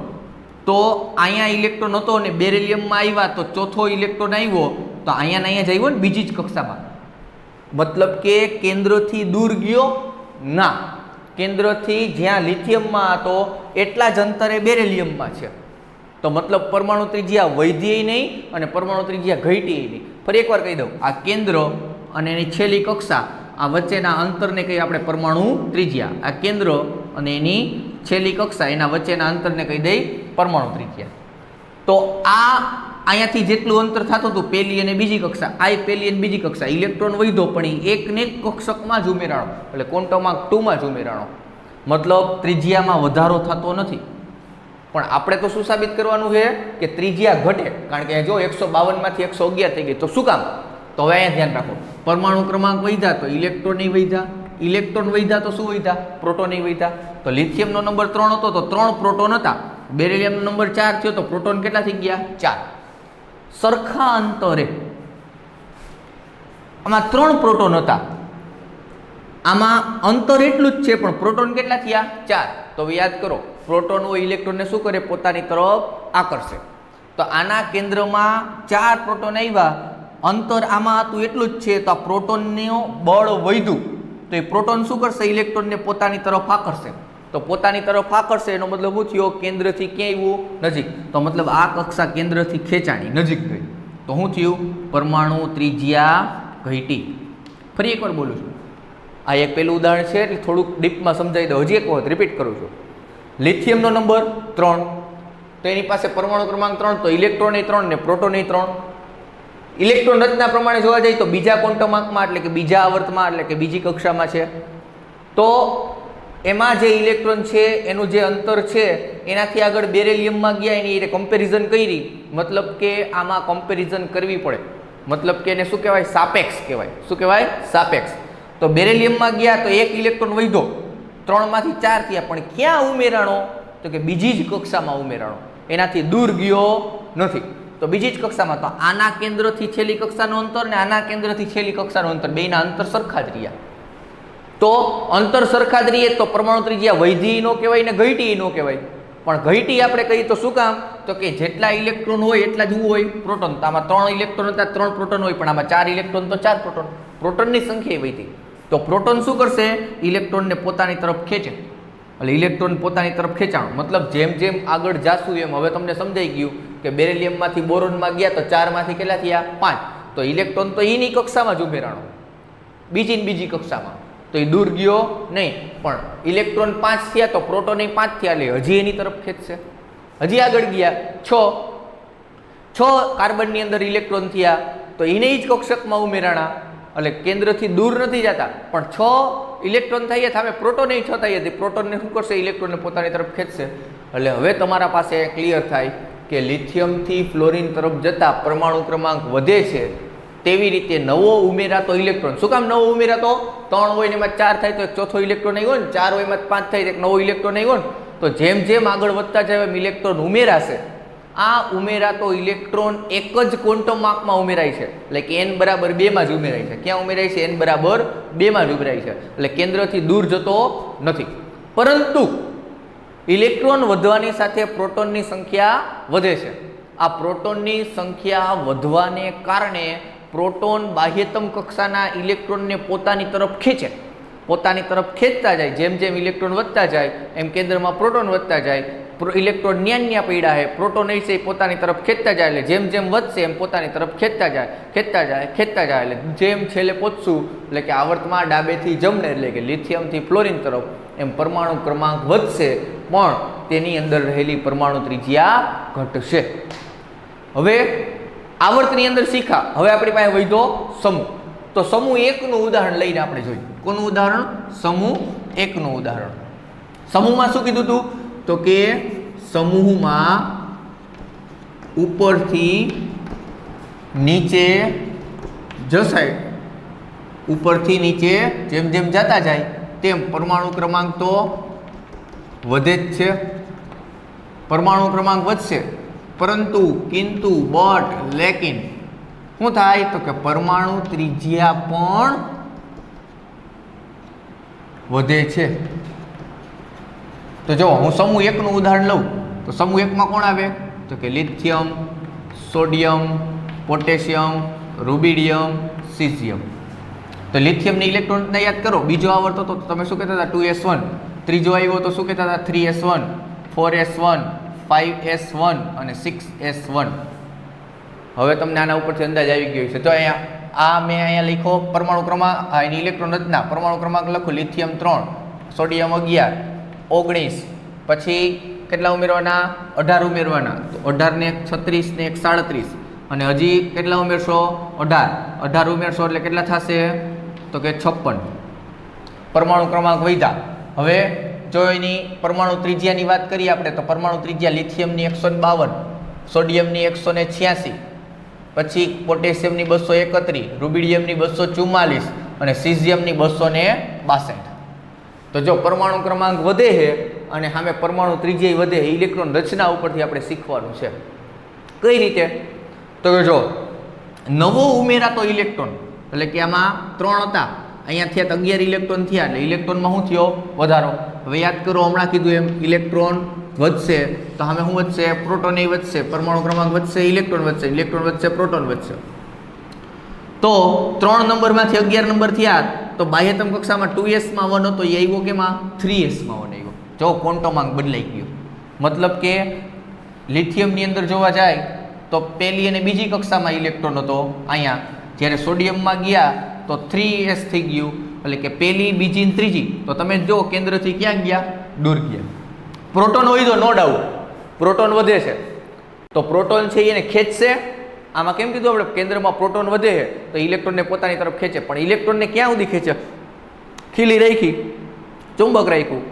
તો અહીંયા ઇલેક્ટ્રોન હતો અને બેરિલિયમમાં આવ્યા તો ચોથો ઇલેક્ટ્રોન આવ્યો, તો અહીંયા ને અહીંયા જ આવ્યો ને બીજી જ કક્ષામાં. મતલબ કે કેન્દ્રથી દૂર ગયો ના, કેન્દ્રથી જ્યાં લિથિયમમાં હતો એટલા જ અંતરે બેરિલિયમમાં છે. તો મતલબ પરમાણુ ત્રિજ્યા વધી નહીં અને પરમાણુ ત્રિજ્યા ઘટી નહીં. ફરી એકવાર કહી દઉં, આ કેન્દ્ર અને એની છેલ્લી કક્ષા, આ વચ્ચેના અંતરને કહીએ આપણે પરમાણુ ત્રિજ્યા. આ કેન્દ્ર અને એની છેલ્લી કક્ષા, એના વચ્ચેના અંતરને કહી દઈ પરમાણુ ત્રિજ્યા. તો આ અહીંયાથી જેટલું અંતર થતું હતું પહેલી અને બીજી કક્ષા, આ પહેલી અને બીજી કક્ષા, ઇલેક્ટ્રોન વધ્યો પણ એ એકને એક કક્ષકમાં જ ઉમેરાણો, એટલે ક્વોન્ટમાર્ક 2માં જ ઉમેરાણો. મતલબ ત્રિજ્યામાં વધારો થતો નથી, પણ આપણે તો શું સાબિત કરવાનું છે કે ત્રિજ્યા ઘટે, કારણ કે જો 152 માંથી 111 થઈ ગઈ, તો શું કામ? તો હવે અહીંયા ધ્યાન રાખો, પરમાણુ ક્રમાંક વધ્યા તો ઇલેક્ટ્રોન વધ્યા, ઇલેક્ટ્રોન વધ્યા તો શું વધ્યા? પ્રોટોન વધ્યા. તો લિથિયમનો નંબર 3 હતો તો 3 પ્રોટોન હતા, બેરિલિયમનો નંબર 4 થયો તો પ્રોટોન કેટલા થઈ ગયા? 4. સરખા અંતરે આમાં 3 પ્રોટોન હતા, આમાં અંતર એટલું જ છે પણ પ્રોટોન કેટલા થયા? 4. તો યાદ કરો, પ્રોટોન હોય ઇલેક્ટ્રોનને શું કરે? પોતાની તરફ આકર્ષે. તો આના કેન્દ્રમાં 4 પ્રોટોન આવ્યા, અંતર આમાં હતું એટલું જ છે, તો આ પ્રોટોનનું બળ વધ્યું, તો એ પ્રોટોન શું કરશે? ઇલેક્ટ્રોનને પોતાની તરફ આકર્ષે. તો પોતાની તરફ આકર્ષે એનો મતલબ શું થયો? કેન્દ્રથી ક્યાં આવ્યું? નજીક. તો મતલબ આ કક્ષા કેન્દ્રથી ખેંચાણી, નજીક ગઈ. તો શું થયું? પરમાણુ ત્રિજ્યા ઘટી. ફરી એકવાર બોલું છું, આ એક પહેલું ઉદાહરણ છે એટલે થોડુંક ડીપમાં સમજાવી દઉં. હજી એક વખત રિપીટ કરું છું. લિથિયમનો નંબર 3, તો એની પાસે પરમાણુ ક્રમાંક 3, તો ઇલેક્ટ્રોન 3 ને પ્રોટોન 3. ઇલેક્ટ્રોન રચના પ્રમાણે જોવા જઈએ તો બીજા ક્વોન્ટમ આંકમાં એટલે કે બીજા આવર્તમાં એટલે કે બીજી કક્ષામાં છે, તો એમાં જે ઇલેક્ટ્રોન છે એનું જે અંતર છે એનાથી આગળ બેરિલિયમમાં ગયા, એની એ કમ્પેરિઝન કરી, મતલબ કે આમાં કમ્પેરિઝન કરવી પડે, મતલબ કે એને શું કહેવાય? સાપેક્ષ કહેવાય. શું કહેવાય? સાપેક્ષ. તો બેરિલિયમમાં ગયા તો 1 ઇલેક્ટ્રોન વધ્યો, 3 માંથી 4 થયા, પણ ક્યાં ઉમેરાણો? તો કે બીજી જ કક્ષામાં ઉમેરાણો, એનાથી દૂર ગયો નથી, તો બીજી જ કક્ષામાં. તો આના કેન્દ્રથી છેલ્લી કક્ષાનું અંતર ને આના કેન્દ્રથી છેલ્લી કક્ષાનું અંતર, બેયના અંતર સરખા જ રહ્યા. તો અંતર સરખા જ રહીએ તો પરમાણુ ત્રિજ્યા વૈધી ન કહેવાય ને ઘટી ન કહેવાય. પણ ઘટી આપણે કહીએ તો શું કામ? તો કે જેટલા ઇલેક્ટ્રોન હોય એટલા જ હોય પ્રોટોન. તો આમાં 3 ઇલેક્ટ્રોન હતા, 3 પ્રોટોન હોય, પણ આમાં 4 ઇલેક્ટ્રોન તો 4 પ્રોટોન. પ્રોટોનની સંખ્યા વધી, તો પ્રોટોન શું કરશે? ઇલેક્ટ્રોનને પોતાની તરફ ખેંચે. એટલે ઇલેક્ટ્રોન પોતાની તરફ ખેંચાણું, મતલબ જેમ જેમ આગળ જાશું એમ હવે તમને સમજાઈ ગયું કે બેરિલિયમમાંથી બોરોનમાં ગયા તો 4 માંથી કેટલા થયા? 5. તો ઇલેક્ટ્રોન તો એની કક્ષામાં જ ઉમેરાણો, બીજી કક્ષામાં, તો એ દૂર ગયો નહીં. પણ ઇલેક્ટ્રોન 5 થયા તો પ્રોટોન 5 થયા, એટલે હજી એની તરફ ખેંચશે. હજી આગળ ગયા 6 કાર્બનની અંદર ઇલેક્ટ્રોન થયા તો એને જ કક્ષકમાં ઉમેરાણા, એટલે કેન્દ્રથી દૂર નથી જતા, પણ 6 ઇલેક્ટ્રોન થયા સામે પ્રોટોન 6 થયા હતી, પ્રોટોનને શું કરશે? ઇલેક્ટ્રોનને પોતાની તરફ ખેંચશે. એટલે હવે તમારા પાસે ક્લિયર થાય કે લિથિયમથી ફ્લોરિન તરફ જતા પરમાણુ ક્રમાંક વધે છે, તેવી રીતે નવો ઉમેરાતો ઇલેક્ટ્રોન. શું કામ નવો ઉમેરાતો? 3 હોય ને એમાં 4 થાય તો એક ચોથો ઇલેક્ટ્રોન આવ્યો ને, 4 હોય એમાં 5 થાય તો એક નવો ઇલેક્ટ્રોન આવ્યો ને. તો જેમ જેમ આગળ વધતા જાય એમ ઇલેક્ટ્રોન ઉમેરાશે. આ ઉમેરાતો ઇલેક્ટ્રોન એક જ ક્વોન્ટમ આંકમાં ઉમેરાય છે, એટલે કે n બરાબર 2 માં જ ઉમેરાય છે. ક્યાં ઉમેરાય છે? n બરાબર 2 માં જ ઉમેરાય છે, એટલે કેન્દ્રથી દૂર જતો નથી. પરંતુ ઇલેક્ટ્રોન વધવાની સાથે પ્રોટોનની સંખ્યા વધે છે. આ પ્રોટોનની સંખ્યા વધવાને કારણે પ્રોટોન બાહ્યતમ કક્ષાના ઇલેક્ટ્રોનને પોતાની તરફ ખેંચે. પોતાની તરફ ખેંચતા જાય, જેમ જેમ ઇલેક્ટ્રોન વધતા જાય એમ કેન્દ્રમાં પ્રોટોન વધતા જાય. ઇલેક્ટ્રોન ન્યા પડ્યા છે, પ્રોટોન છે પોતાની તરફ ખેંચતા જાય, એટલે જેમ જેમ વધશે એમ પોતાની તરફ ખેંચતા જાય, એટલે જેમ છેલ્લે પહોંચશું એટલે કે આવર્તમાં ડાબેથી જમણે એટલે કે લિથિયમથી ફ્લોરિન તરફ એમ પરમાણુ ક્રમાંક વધશે, પણ તેની અંદર રહેલી પરમાણુ ત્રિજ્યા ઘટશે. હવે આવર્તની અંદર શીખા, હવે આપણી પાસે વધ્યો સમૂહ. તો સમૂહ 1 નું ઉદાહરણ લઈને આપણે જોઈએ. કોનું ઉદાહરણ? સમૂહ 1 નું ઉદાહરણ. સમૂહમાં શું કીધું હતું? તો કે સમૂહમાં ઉપરથી નીચે જસાય, ઉપરથી નીચે જેમ જેમ જતા જાય તેમ પરમાણુ ક્રમાંક તો વધે જ છે. પરમાણુ ક્રમાંક વધશે, પરંતુ કિંતુ બટ લેકિન શું થાય? તો કે પરમાણુ ત્રિજ્યા પણ વધે છે. તો જો હું સમૂહ 1 નું ઉદાહરણ લઉં તો સમૂહ 1 માં કોણ આવે? તો કે lithium, sodium, potassium, rubidium, caesium. તો લિથિયમની ઇલેક્ટ્રોન યાદ કરો. બીજો આવર્તો તો તમે શું કહેતા હતા? 2s1. ત્રીજો આવ્યો તો શું કહેતા હતા? 3s1, 4s1, 5s1 અને 6s1. હવે તમને આના ઉપરથી અંદાજ આવી ગયો છે. તો અહીંયા મેં અહીંયા લખ્યો પરમાણુ ક્રમાંક, એની ઇલેક્ટ્રોન રચના પરમાણુ ક્રમાંક લખો. લિથિયમ 3, સોડિયમ 11, 19, પછી કેટલા ઉમેરવાના? 18 ઉમેરવાના. તો 18 ને 36 ને 37, અને હજી કેટલા ઉમેરશો? 18 ઉમેરશો એટલે કેટલા થશે? તો કે 56 પરમાણુ ક્રમાંક વધ્યા. હવે જો એની પરમાણુ ત્રિજ્યાની વાત કરીએ આપણે તો પરમાણુ ત્રિજ્યા લિથિયમની 152, સોડિયમની 186, પછી પોટેશિયમની 231, રૂબિડિયમની 244 અને સીઝિયમની 262. તો જો પરમાણુ ક્રમાંક વધે છે અને સામે પરમાણુ ત્રિજ્યા વધે, ઇલેક્ટ્રોન રચના ઉપરથી આપણે શીખવાનું છે. કઈ રીતે? તો જો નવો ઉમેરાતો ઇલેક્ટ્રોન, એટલે કે આમાં 3 હતા, અહીંયા થયા 11 ઇલેક્ટ્રોન થયા, એટલે ઇલેક્ટ્રોનમાં શું થયો? વધારો. હવે યાદ કરો, હમણાં કીધું એમ ઇલેક્ટ્રોન વધશે તો સામે શું વધશે? પ્રોટોન એ વધશે, પરમાણુ ક્રમાંક વધશે, ઇલેક્ટ્રોન વધશે, ઇલેક્ટ્રોન વધશે, પ્રોટોન વધશે. તો 3 નંબરમાંથી 11 નંબર થયા, તો બાહ્યતમ કક્ષામાં 2s માં 1 હતો, એ આવ્યો કેમાં? 3s માં 1 આવ્યો. જો ક્વોન્ટમાંક બદલાઈ ગયો. મતલબ કે લિથિયમની અંદર જોવા જાય તો પહેલી અને બીજી કક્ષામાં ઇલેક્ટ્રોન હતો અહીંયા, જ્યારે સોડિયમમાં ગયા તો 3s થઈ ગયું, એટલે કે પહેલી, બીજી અને ત્રીજી. તો તમે જો કેન્દ્રથી ક્યાં ગયા? દૂર ગયા. પ્રોટોન હોય તો નો ડાઉટ પ્રોટોન વધે છે, તો પ્રોટોન છે એને ખેંચશે. આમાં કેમ કીધું આપણે? કેન્દ્રમાં પ્રોટોન વધે છે તો ઇલેક્ટ્રોનને પોતાની તરફ ખેંચે, પણ ઇલેક્ટ્રોનને ક્યાં સુધી ખેંચે? ખીલી રાખી, ચુંબક રાખ્યું,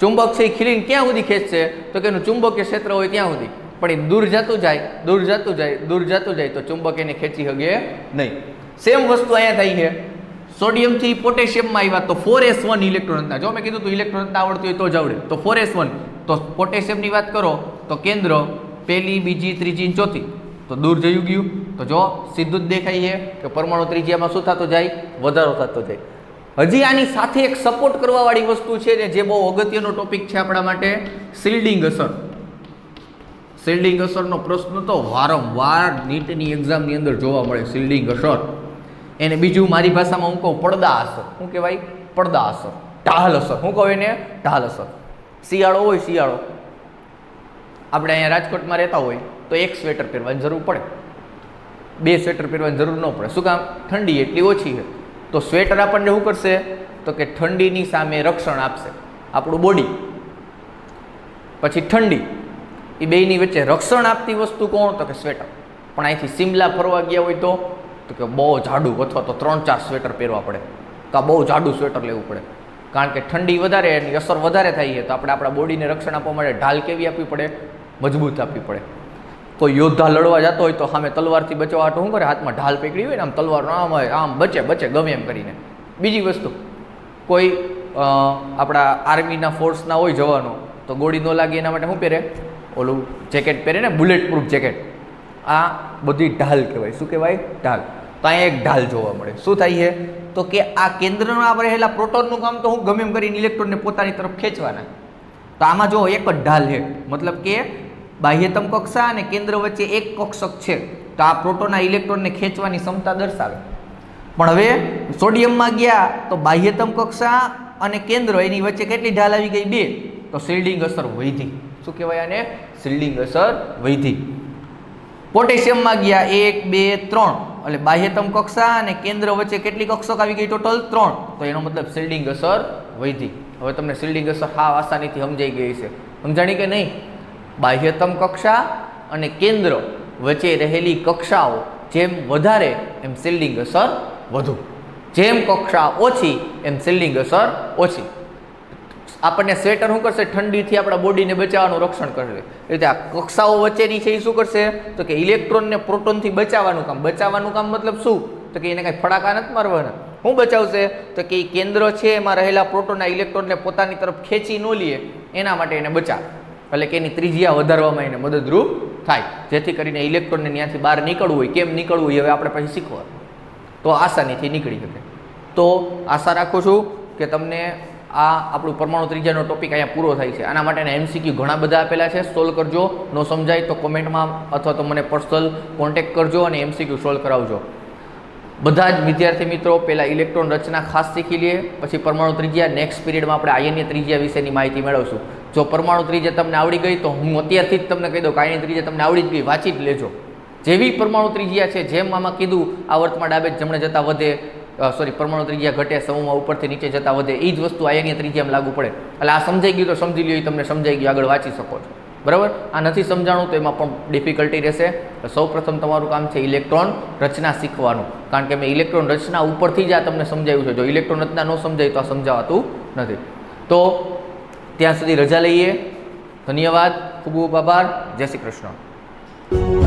ચુંબક છે એ ખીલીને ક્યાં સુધી ખેંચશે? તો કે એનું ચુંબકીય ક્ષેત્ર હોય ત્યાં સુધી. પણ એ દૂર જતું જાય, દૂર જતું જાય, દૂર જતું જાય, તો ચુંબક એને ખેંચી શકે નહીં. સેમ વસ્તુ અહીંયા થઈ છે. સોડિયમથી પોટેશિયમમાં આવ્યા તો 4s1 ઇલેક્ટ્રોન હતા. જો મેં કીધું તો ઇલેક્ટ્રોન આવડતું હોય તો જ આવડે. તો 4s1, તો પોટેશિયમની વાત કરો તો કેન્દ્ર પહેલી, બીજી, ત્રીજી, ચોથી, તો દૂર જયું ગયું. તો જો સીધું જ દેખાય છે કે પરમાણુ ત્રિજ્યામાં શું થતો જાય? વધારો થતો જાય. હજી આની સાથે એક સપોર્ટ કરવાવાળી વસ્તુ છે ને, જે બહુ અગત્યનો ટોપિક છે આપણા માટે, શિલ્ડિંગ અસર. શિલ્ડિંગ અસરનો પ્રશ્ન તો વારંવાર નીટની એક્ઝામની અંદર જોવા મળે. શિલ્ડિંગ અસર, એને બીજું મારી ભાષામાં હું કહું પડદા અસર. શું કહેવાય? પડદા અસર, ઢાલ અસર. શું કહું એને? ઢાલ અસર. શિયાળો હોય, શિયાળો, આપણે અહીંયા રાજકોટમાં રહેતા હોય તો એક સ્વેટર પહેરવાની જરૂર પડે, 2 સ્વેટર પહેરવાની જરૂર ન પડે. શું કામ? ઠંડી એટલી ઓછી છે. તો સ્વેટર આપણને શું કરશે? તો કે ઠંડીની સામે રક્ષણ આપશે. આપણું બોડી પછી ઠંડી, એ બેયની વચ્ચે રક્ષણ આપતી વસ્તુ કોણ? તો કે સ્વેટર. પણ અહીંથી સિમલા ફરવા ગયા હોય તો કે બહુ જાડું અથવા તો 3-4 સ્વેટર પહેરવા પડે, તો બહુ જાડું સ્વેટર લેવું પડે, કારણ કે ઠંડી વધારે, એની અસર વધારે થાય છે. તો આપણે આપણા બોડીને રક્ષણ આપવા માટે ઢાલ કેવી આપવી પડે? મજબૂત આપવી પડે. કોઈ યોદ્ધા લડવા જતો હોય તો સામે તલવારથી બચવા માટે શું કરે? હાથમાં ઢાલ પકડી હોય ને, આમ તલવાર આમ બચે ગમે એમ કરીને. બીજી વસ્તુ, કોઈ આપણા આર્મીના ફોર્સના હોય જવાનો, તો ગોળી ન લાગે એના માટે શું પહેરે? ઓલું જેકેટ પહેરે ને, બુલેટ પ્રૂફ જેકેટ. આ બધી ઢાલ કહેવાય. શું કહેવાય? ઢાલ. તો અહીંયા એક ઢાલ જોવા મળે. શું થાય છે? તો કે આ કેન્દ્રમાં રહેલા પ્રોટોનનું કામ તો હું ગમે એમ કરીને ઇલેક્ટ્રોનને પોતાની તરફ ખેંચવાના. તો આમાં જો એક જ ઢાલ છે, મતલબ કે બાહ્યતમ કક્ષા અને કેન્દ્ર વચ્ચે એક કક્ષક છે, તો આ પ્રોટોનના ઇલેક્ટ્રોનને ખેંચવાની ક્ષમતા દર્શાવે. પણ હવે સોડિયમમાં ગયા તો બાહ્યતમ કક્ષા અને કેન્દ્ર એની વચ્ચે કેટલી ઢાલ આવી ગઈ? 2. તો શિલ્ડિંગ અસર વધી. શું કહેવાય આને? શિલ્ડિંગ અસર વધી. પોટેશિયમમાં ગયા 1, 2, 3, એટલે બાહ્યતમ કક્ષા અને કેન્દ્ર વચ્ચે કેટલી કક્ષક આવી ગઈ? ટોટલ 3. તો એનો મતલબ શિલ્ડિંગ અસર વધી. હવે તમને શિલ્ડિંગ અસર હાવ આસાનીથી સમજાઈ ગઈ છે. સમજાણી કે નહીં? બાહ્યતમ કક્ષા અને કેન્દ્ર વચ્ચે રહેલી કક્ષાઓ જેમ વધારે એમ શિલ્ડિંગ અસર વધુ, જેમ કક્ષા ઓછી એમ શિલ્ડિંગ અસર ઓછી. આપણને સ્વેટર શું કરશે? ઠંડીથી આપણા બોડીને બચાવવાનું રક્ષણ કરશે. એટલે આ કક્ષાઓ વચ્ચેની છે એ શું કરશે? તો કે ઇલેક્ટ્રોનને પ્રોટોનથી બચાવવાનું કામ. બચાવવાનું કામ મતલબ શું? તો કે એને કાંઈ ફડાકા નથી મારવાના. શું બચાવશે? તો કે એ કેન્દ્ર છે એમાં રહેલા પ્રોટોનના ઇલેક્ટ્રોનને પોતાની તરફ ખેંચી ન લે, એના માટે એને બચાવે. એટલે કે એની ત્રિજ્યા વધારવામાં એને મદદરૂપ થાય, જેથી કરીને ઇલેક્ટ્રોનને ત્યાંથી બહાર નીકળવું હોય. કેમ નીકળવું હોય હવે આપણે પછી શીખવા, તો આસાનીથી નીકળી શકે. તો આશા રાખું છું કે તમને આ આપણું પરમાણુ ત્રિજ્યાનો ટોપિક અહીંયા પૂરો થાય છે. આના માટેના MCQ ઘણા બધા આપેલા છે, સોલ્વ કરજો. ન સમજાય તો કોમેન્ટમાં અથવા તો મને પર્સનલ કોન્ટેક્ટ કરજો અને MCQ સોલ્વ કરાવજો. બધા જ વિદ્યાર્થી મિત્રો પહેલાં ઇલેક્ટ્રોન રચના ખાસ શીખી લઈએ, પછી પરમાણુ ત્રિજ્યા. નેક્સ્ટ પીરિયડમાં આપણે આયનીય ત્રિજ્યા વિશેની માહિતી મેળવશું. જો પરમાણુ ત્રિજ્યા તમને આવડી ગઈ તો હું અત્યારથી જ તમને કહી દઉં કે આયનીય ત્રિજ્યા તમને આવડી જ ગઈ, વાંચી જ લેજો. જેવી પરમાણુ ત્રિજ્યા છે, જેમ આમાં કીધું આવર્તમાં ડાબે જમણે જતાં વધે, પરમાણુ ત્રિજ્યા ઘટે, સમૂહમાં ઉપરથી નીચે જતાં વધે, એ જ વસ્તુ આયનીય ત્રિજ્યામાં લાગુ પડે. એટલે આ સમજાઈ ગયું તો સમજી લ્યો, એ તમને સમજાઈ ગયું, આગળ વાંચી શકો છો. બરાબર? આ નથી સમજાણું તો એમાં પણ ડિફિકલ્ટી રહેશે. સૌ પ્રથમ તમારું કામ છે ઇલેક્ટ્રોન રચના શીખવાનું, કારણ કે મેં ઇલેક્ટ્રોન રચના ઉપરથી જ આ તમને સમજાવ્યું છે. જો ઇલેક્ટ્રોન રચના ન સમજાય તો આ સમજાવાતું નથી. તો ત્યાં સુધી રજા લઈએ. ધન્યવાદ, ખૂબ ખૂબ આભાર. જય શ્રી કૃષ્ણ.